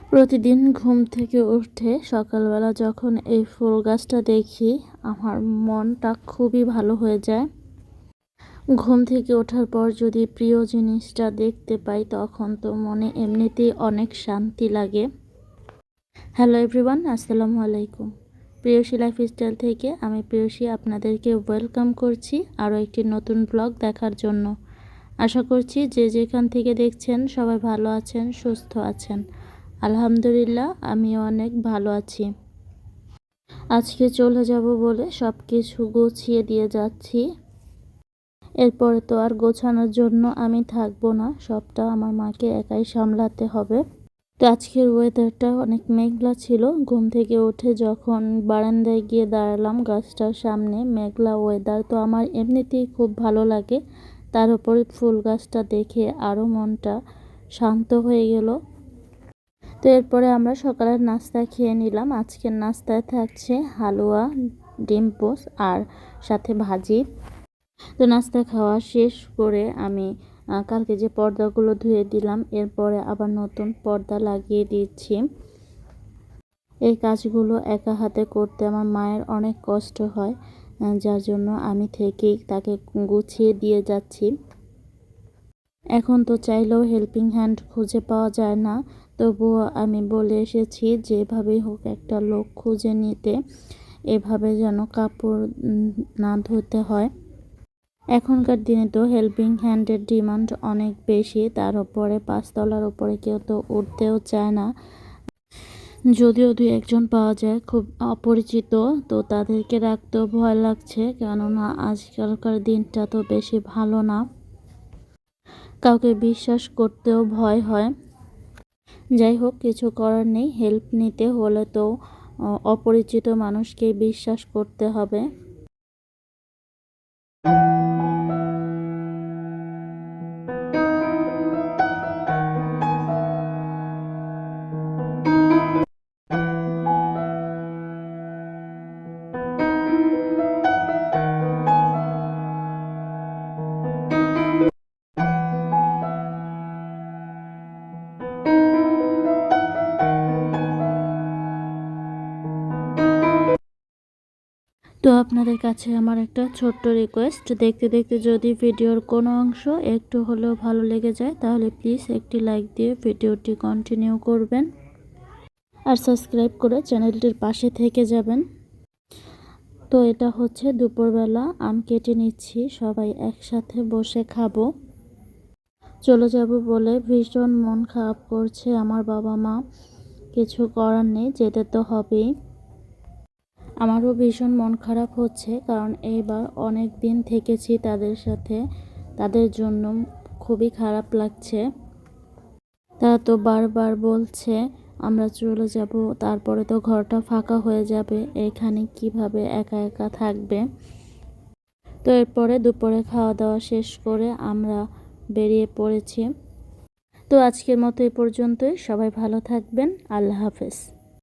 প্রতিদিন ঘুম থেকে উঠে সকালবেলা যখন এই ফুল গাছটা দেখি, আমার মনটা খুবই ভালো হয়ে যায়। ঘুম থেকে ওঠার পর যদি প্রিয় জিনিসটা দেখতে পাই, তখন তো মনে এমনিতেই অনেক শান্তি লাগে। হ্যালো এভরিওয়ান, আসসালামু আলাইকুম। প্রেয়সী লাইফস্টাইল থেকে আমি প্রেয়সী আপনাদেরকে ওয়েলকাম করছি আরও একটি নতুন ব্লগ দেখার জন্য। আশা করছি যে যেখান থেকে দেখছেন সবাই ভালো আছেন, সুস্থ আছেন। আলহামদুলিল্লাহ, আমিও অনেক ভালো আছি। আজকে চলে যাব বলে সব কিছু গুছিয়ে দিয়ে যাচ্ছি। এরপরে তো আর গোছানোর জন্য আমি থাকবো না, সবটা আমার মাকে একাই সামলাতে হবে। তো আজকের ওয়েদারটা অনেক মেঘলা ছিল। ঘুম থেকে উঠে যখন বারান্দায় গিয়ে দাঁড়ালাম গাছটার সামনে, মেঘলা ওয়েদার তো আমার এমনিতেই খুব ভালো লাগে। তার উপরে ফুল গাছটা দেখে আরও মনটা শান্ত হয়ে গেল। তো এরপরে আমরা সকালের নাস্তা খেয়ে নিলাম। আজকের নাস্তায় থাকছে হালুয়া, ডিম পোস্ট আর সাথে ভাজি। তো নাস্তা খাওয়া শেষ করে আমি কালকে যে পর্দাগুলো ধুয়ে দিলাম, এরপরে আবার নতুন পর্দা লাগিয়ে দিচ্ছি। এই কাজগুলো একা হাতে করতে আমার মায়ের অনেক কষ্ট হয়, যার জন্য আমি থেকেই তাকে গুছিয়ে দিয়ে যাচ্ছি। এখন তো চাইলেও হেল্পিং হ্যান্ড খুঁজে পাওয়া যায় না, তবুও আমি বলে এসেছি যেভাবেই হোক একটা লোক খুঁজে নিতে, এভাবে যেন কাপড় না ধুতে হয়। এখনকার দিনে তো হেল্পিং হ্যান্ডের ডিমান্ড অনেক বেশি, তার উপরে 5 তলার উপরে কেউ তো উঠতেও চায় না। যদিও 2-1জন পাওয়া যায় খুব অপরিচিত, তো তাদেরকে রাখতেও ভয় লাগছে, কেননা আজকালকার দিনটা তো বেশি ভালো না, কাউকে বিশ্বাস করতেও ভয় হয়। যাই হোক, কিছু করার নেই, হেল্প নিতে হলে তো অপরিচিত মানুষকেই বিশ্বাস করতে হবে। তো আপনাদের কাছে আমার একটা ছোট্ট রিকোয়েস্ট, দেখতে দেখতে যদি ভিডিওর কোনো অংশ একটু হলেও ভালো লেগে যায়, তাহলে প্লিজ একটি লাইক দিয়ে ভিডিওটি কন্টিনিউ করবেন আর সাবস্ক্রাইব করে চ্যানেলটির পাশে থেকে যাবেন। তো এটা হচ্ছে দুপুরবেলা, আম কেটে নিচ্ছি, সবাই একসাথে বসে খাবো। চলে যাব বলে ভীষণ মন খারাপ করছে আমার বাবা মা, কিছু করার নেই, যেতে তো হবেই। আমারও ভীষণ মন খারাপ হচ্ছে, কারণ এইবার অনেক দিন থেকেছি তাদের সাথে, তাদের জন্য খুবই খারাপ লাগছে। তারা তো বারবার বলছে আমরা চলে যাব, তারপরে তো ঘরটা ফাঁকা হয়ে যাবে, এখানে কিভাবে একা একা থাকবে। তো এরপরে দুপুরে খাওয়া দাওয়া শেষ করে আমরা বেরিয়ে পড়েছি। তো আজকের মতো এই পর্যন্তই, সবাই ভালো থাকবেন, আল্লাহ হাফেজ।